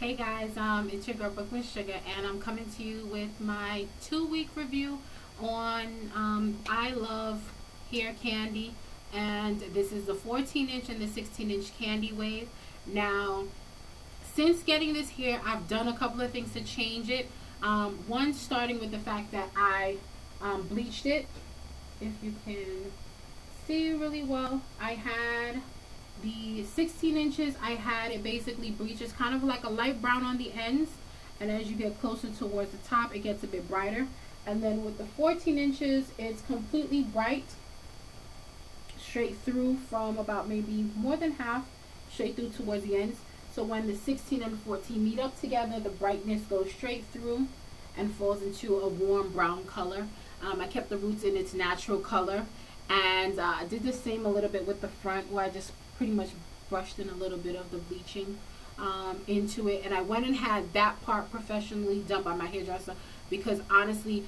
Hey guys, it's your girl Brooklyn Sugar, and I'm coming to you with my 2-week review on I Love Hair Candy, and this is the 14-inch and the 16-inch Candy Wave. Now, since getting this here, I've done a couple of things to change it. One, starting with the fact that I bleached it. If you can see really well, I had the 16 inches, I had it basically bleached. It's kind of like a light brown on the ends, and as you get closer towards the top, it gets a bit brighter. And then with the 14 inches, it's completely bright, straight through from about maybe more than half, straight through towards the ends. So when the 16 and 14 meet up together, the brightness goes straight through and falls into a warm brown color. I kept the roots in its natural color, and I did the same a little bit with the front, where I just pretty much brushed in a little bit of the bleaching into it. And I went and had that part professionally done by my hairdresser, because honestly,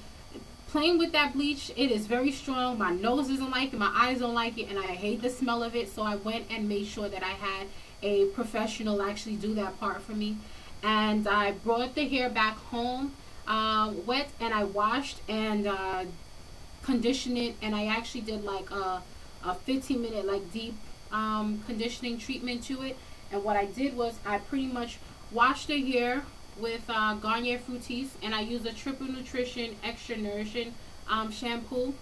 playing with that bleach, it is very strong. My nose doesn't like it, my eyes don't like it, and I hate the smell of it. So I went and made sure that I had a professional actually do that part for me. And I brought the hair back home wet, and I washed and conditioned it, and I actually did like a 15-minute like deep conditioning treatment to it. And what I did was I pretty much washed the hair with Garnier Fructis, and I used a Triple Nutrition Extra Nourishing shampoo.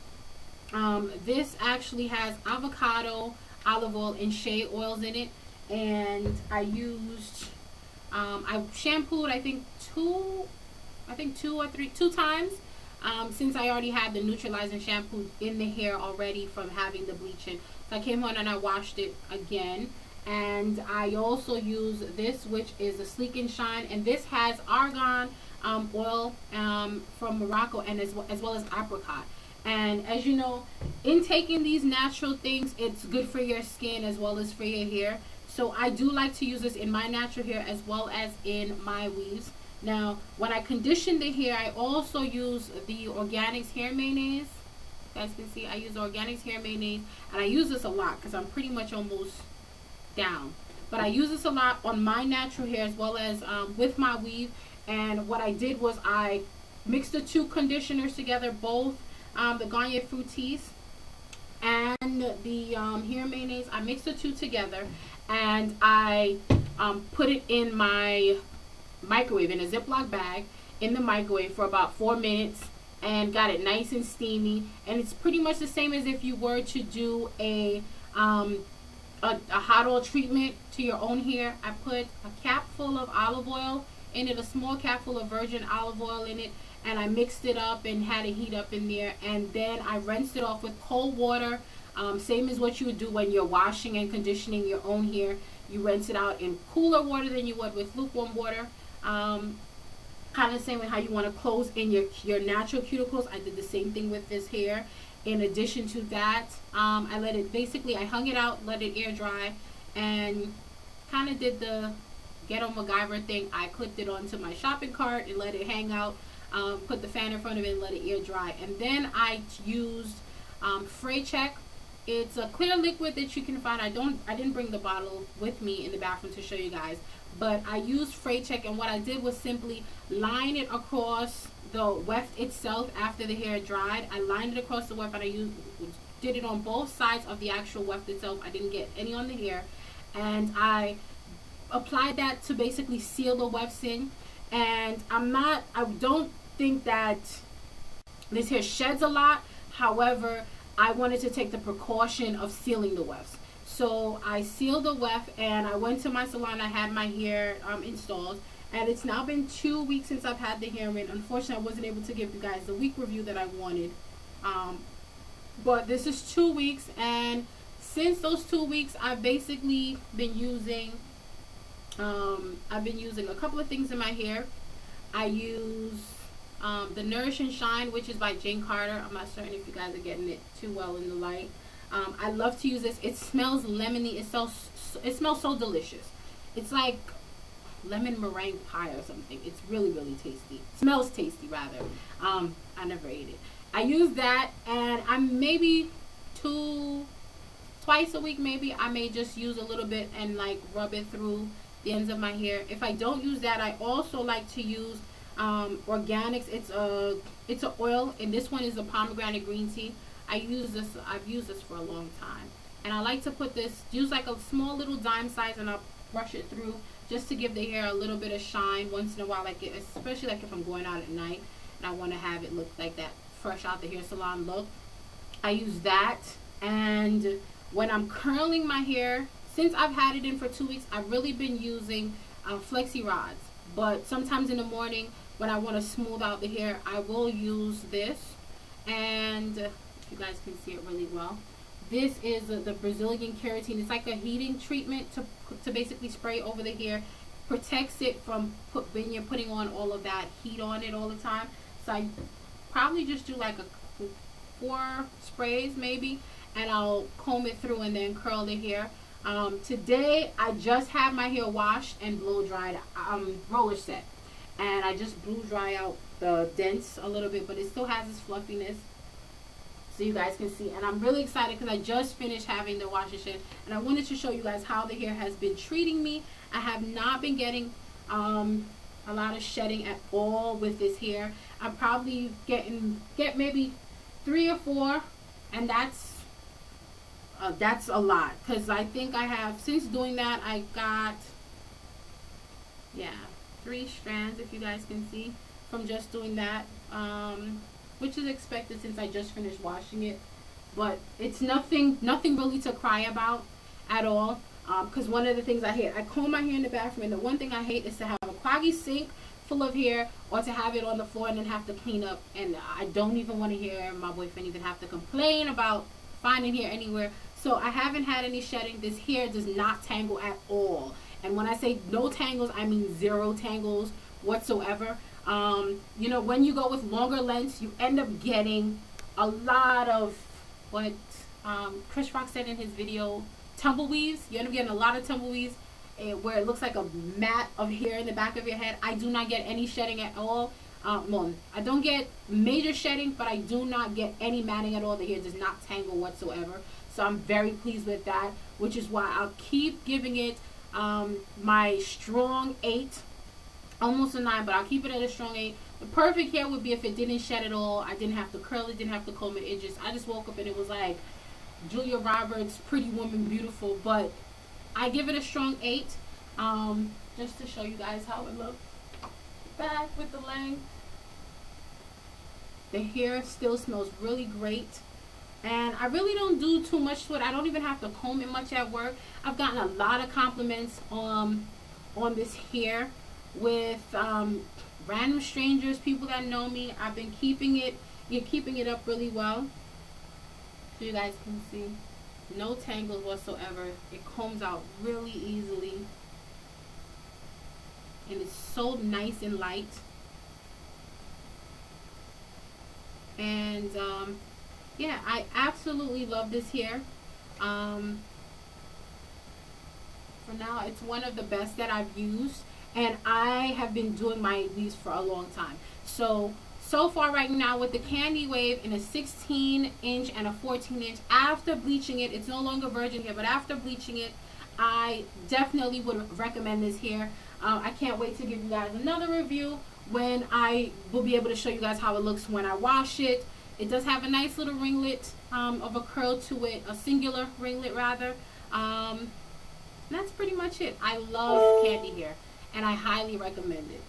This actually has avocado, olive oil, and shea oils in it. And I used I shampooed I think two times, since I already had the neutralizing shampoo in the hair already from having the bleaching. So I came on and I washed it again. And I also use this, which is a Sleek and Shine, and this has argan oil from Morocco, and as well as apricot. And as you know, in taking these natural things, it's good for your skin as well as for your hair. So I do like to use this in my natural hair as well as in my weaves. Now, when I condition the hair, I also use the Organics Hair Mayonnaise. You guys can see I use the Organics Hair Mayonnaise, and I use this a lot because I'm pretty much almost down. But I use this a lot on my natural hair as well as with my weave. And what I did was I mixed the two conditioners together, both the Garnier Fructis and the Hair Mayonnaise. I mixed the two together, and I put it in my microwave, in a Ziploc bag, in the microwave for about 4 minutes, and got it nice and steamy. And it's pretty much the same as if you were to do a hot oil treatment to your own hair. I put a cap full of olive oil in it, a small cap full of virgin olive oil in it, and I mixed it up and had it heat up in there. And then I rinsed it off with cold water, same as what you would do when you're washing and conditioning your own hair. You rinse it out in cooler water than you would with lukewarm water. Kind of the same way how you want to close in your natural cuticles. I did the same thing with this hair. In addition to that, I let it, basically I hung it out, let it air dry, and kind of did the Ghetto MacGyver thing. I clipped it onto my shopping cart and let it hang out, put the fan in front of it and let it air dry. And then I used Fray Check. It's a clear liquid that you can find. I didn't bring the bottle with me in the bathroom to show you guys, but I used Fray Check, and what I did was simply line it across the weft itself after the hair dried. I lined it across the weft, and I did it on both sides of the actual weft itself. I didn't get any on the hair, and I applied that to basically seal the wefts in. And I don't think that this hair sheds a lot. However, I wanted to take the precaution of sealing the wefts. So I sealed the weft, and I went to my salon. I had my hair installed, and it's now been 2 weeks since I've had the hair in. Unfortunately, I wasn't able to give you guys the week review that I wanted. But this is 2 weeks, and since those 2 weeks, I've basically been using a couple of things in my hair. I use the Nourish and Shine, which is by Jane Carter. I'm not certain if you guys are getting it too well in the light. I love to use this. It smells lemony. It smells so delicious. It's like lemon meringue pie or something. It's really, really tasty. It smells tasty, rather. I never ate it. I use that, and I'm maybe twice a week, maybe I may just use a little bit and like rub it through the ends of my hair. If I don't use that, I also like to use organics. It's a oil, and this one is a pomegranate green tea. I've used this for a long time, and I like to put this, use like a small little dime size, and I'll brush it through just to give the hair a little bit of shine once in a while, like especially like if I'm going out at night and I want to have it look like that fresh out the hair salon look. I use that. And when I'm curling my hair, since I've had it in for 2 weeks, I've really been using flexi rods. But sometimes in the morning when I want to smooth out the hair, I will use this. And if you guys can see it really well, this is the Brazilian keratin. It's like a heating treatment to basically spray over the hair. Protects it from when you're putting on all of that heat on it all the time. So I probably just do like 4 sprays maybe, and I'll comb it through and then curl the hair. Today I just had my hair washed and blow dried, roller set, and I just blew dry out the dents a little bit, but it still has its fluffiness, so you guys can see. And I'm really excited because I just finished having the wash and shed, and I wanted to show you guys how the hair has been treating me. I have not been getting a lot of shedding at all with this hair. I'm probably get maybe 3 or 4, and that's a lot, because I think I have, since doing that, I got 3 strands, if you guys can see, from just doing that, which is expected since I just finished washing it. But it's nothing really to cry about at all, because one of the things I hate, I comb my hair in the bathroom, and the one thing I hate is to have a cloggy sink full of hair, or to have it on the floor and then have to clean up. And I don't even want to hear my boyfriend even have to complain about finding hair anywhere. So I haven't had any shedding. This hair does not tangle at all, and when I say no tangles, I mean 0 tangles whatsoever. You know, when you go with longer lengths, you end up getting a lot of what Chris Rock said in his video, tumbleweaves. You end up getting a lot of tumbleweaves, where it looks like a mat of hair in the back of your head. I do not get any shedding at all. Well, I don't get major shedding, but I do not get any matting at all. The hair does not tangle whatsoever. So I'm very pleased with that, which is why I'll keep giving it my strong 8, almost a 9, but I'll keep it at a strong 8. The perfect hair would be if it didn't shed at all. I didn't have to curl it, didn't have to comb it. I just woke up and it was like Julia Roberts, Pretty Woman, Beautiful. But I give it a strong 8, just to show you guys how it looks. Back with the length. The hair still smells really great, and I really don't do too much to it. I don't even have to comb it much at work. I've gotten a lot of compliments on this hair with random strangers, people that know me. I've been keeping it up really well, so you guys can see. No tangles whatsoever. It combs out really easily, and it's so nice and light. And yeah, I absolutely love this hair. For now, it's one of the best that I've used, and I have been doing my weaves for a long time. So far right now, with the Candy Wave in a 16-inch and a 14-inch, after bleaching it, it's no longer virgin hair, but after bleaching it, I definitely would recommend this hair. I can't wait to give you guys another review when I will be able to show you guys how it looks when I wash it. It does have a nice little ringlet of a curl to it, a singular ringlet rather. That's pretty much it. I love Candy hair, and I highly recommend it.